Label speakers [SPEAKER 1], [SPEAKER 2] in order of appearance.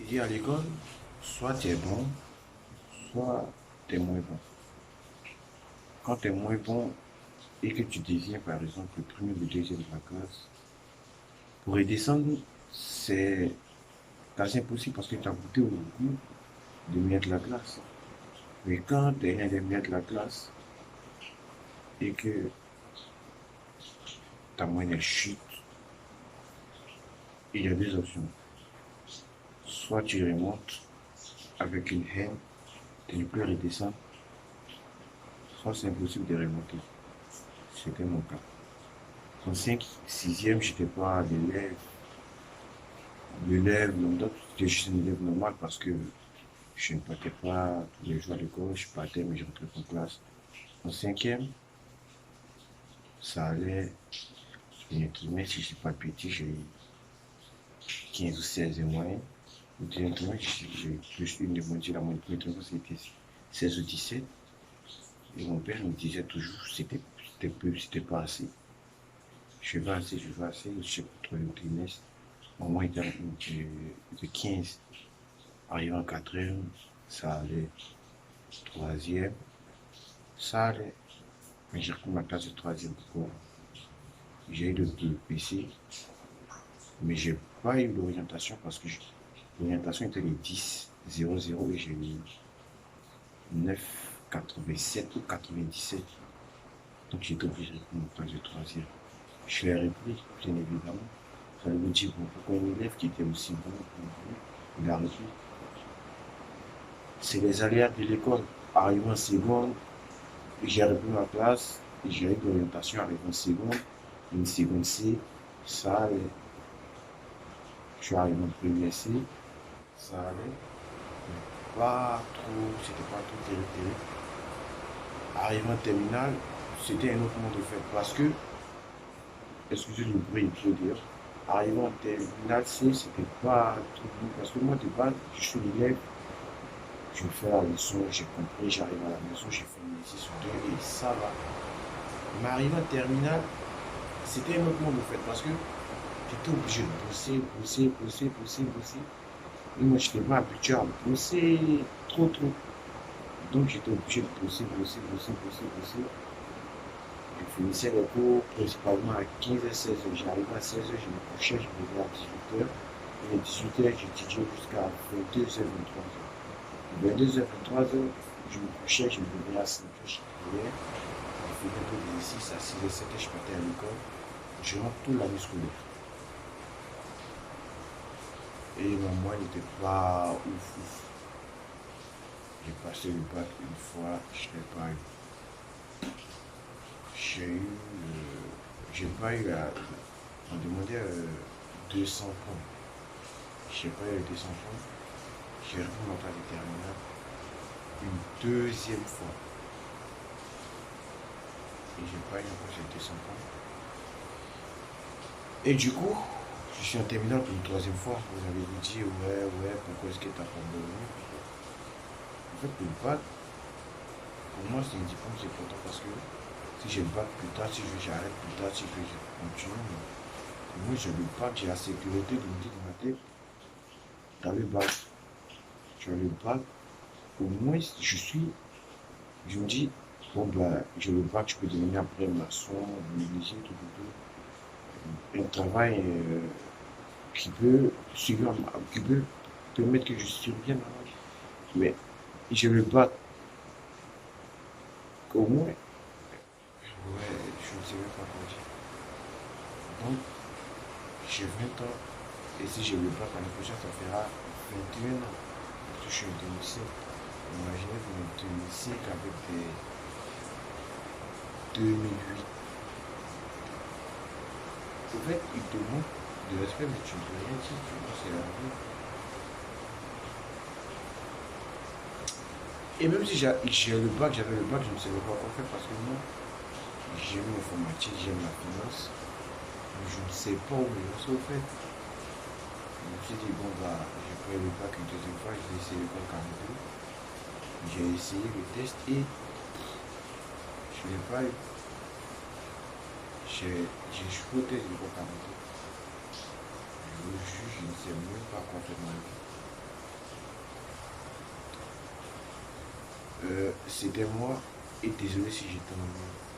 [SPEAKER 1] Il dit à l'école, soit tu es bon, soit tu es moins bon. Quand tu es moins bon et que tu deviens par exemple le premier ou le deuxième de la classe, pour redescendre, c'est quasi impossible parce que tu as goûté au goût de mettre la classe. Mais quand tu es un des meilleurs de la classe et que ta moyenne chute, il y a deux options. Soit tu remontes avec une haine de ne plus redescendre, soit c'est impossible de remonter. C'était mon cas. En 5, 6e, je n'étais pas l'élève lambda, j'étais juste un élève normal parce que je ne partais pas tous les jours à l'école, je partais mais je rentrais pas en classe. En 5e, ça allait, mais si je ne suis pas petit, j'ai eu 15 ou 16 et moyenne. Le deuxième trimestre, j'ai eu plus une de moitié, la moyenne du premier trimestre, c'était 16 ou 17. Et mon père me disait toujours, c'était peu, c'était pas assez. Je vais assez, je vais assez. Je sais pas, troisième trimestre, au moins de 15. Arrivé en quatrième, ça allait. Troisième, ça allait. Mais j'ai repris ma classe de troisième. Pourquoi? J'ai eu le PC, mais j'ai pas eu l'orientation parce que l'orientation était les 10, 00 et j'ai eu 9,87 ou 97. Donc j'étais obligé de reprendre ma classe de troisième. Je l'ai repris, bien évidemment. Ça veut dire, bon, pourquoi un élève qui était aussi bon pour vous, il a repris. C'est les aléas de l'école. Arrivé en seconde, j'ai repris ma classe, j'ai eu l'orientation avec une seconde C, ça allait. Je suis arrivé en première C, ça allait. Pas trop, c'était pas trop terrible. Arrivé en terminale, c'était un autre monde de fait parce que, excusez le bruit, je veux dire, arrivé en terminale C, c'était pas trop bon parce que moi de base, je suis l'élève, je fais la leçon, j'ai compris, j'arrive à la maison, j'ai fait une exercice ou deux et ça va. Mais arrivé en terminale, c'était un autre monde de fait parce que j'étais obligé de bosser. Et moi, je n'étais pas habitué à bosser trop. Donc, j'étais obligé de bosser. Je finissais les cours principalement à 15 h 16 h. J'arrivais à 16 h, je me couchais, je me levais à 18 h. Et à 18 h, j'étudiais jusqu'à 22 h, 23 h. 22 h, 23 h, je me couchais, je me levais à 5 h, je priais. Je faisais un peu d'exercice à 6 h, 7 h, je partais à l'école. Je rentre toute l'année scolaire. Et ma moyenne n'était pas ouf. J'ai passé le bac une fois, je n'ai pas eu. J'ai eu. J'ai pas eu à. On demandait 200 points. J'ai pas eu 200 points. J'ai repris mon classe de terminale une deuxième fois. Et j'ai pas eu encore ces 200 points. Et du coup, je suis en terminale pour une troisième fois. Vous allez vous dire, ouais, pourquoi est-ce que t'as pas revenu? En fait, le bac, pour moi, c'est un diplôme qui est important parce que si j'ai le bac plus tard, si je j'arrête plus tard, si je continue, moi j'ai le bac, j'ai la sécurité de me dire dans ma tête, t'as le bac, tu as le bac, au moins je me dis, bon bah j'ai le bac, je peux devenir après maçon, menuisier, tout. Un travail qui peut suivre, qui peut permettre que je survienne à l'âge. Mais j'ai le bac, au moins, ouais, je ne sais même pas quoi dire. Donc, j'ai 20 ans. Et si je le bac l'année prochaine, ça fera 21 ans. Parce que je suis un 2005. Imaginez pour un 2005 avec des 2008. En fait, il te manque de respect, mais tu ne peux rien dire. Tu vois, c'est la vie. Et même si j'ai le bac, j'avais le bac, je ne savais pas quoi faire parce que moi, j'aime l'informatique, j'aime la finance. Mais je ne sais pas où me lancer au fait. Je me suis dit, bon, bah, j'ai pris le bac une deuxième fois, je vais essayer le bac 42. J'ai essayé le test et je n'ai pas eu. J'ai échoué au test du bac 42. Je vous jure, je ne sais même pas quoi faire de ma vie. C'était moi et désolé si j'étais en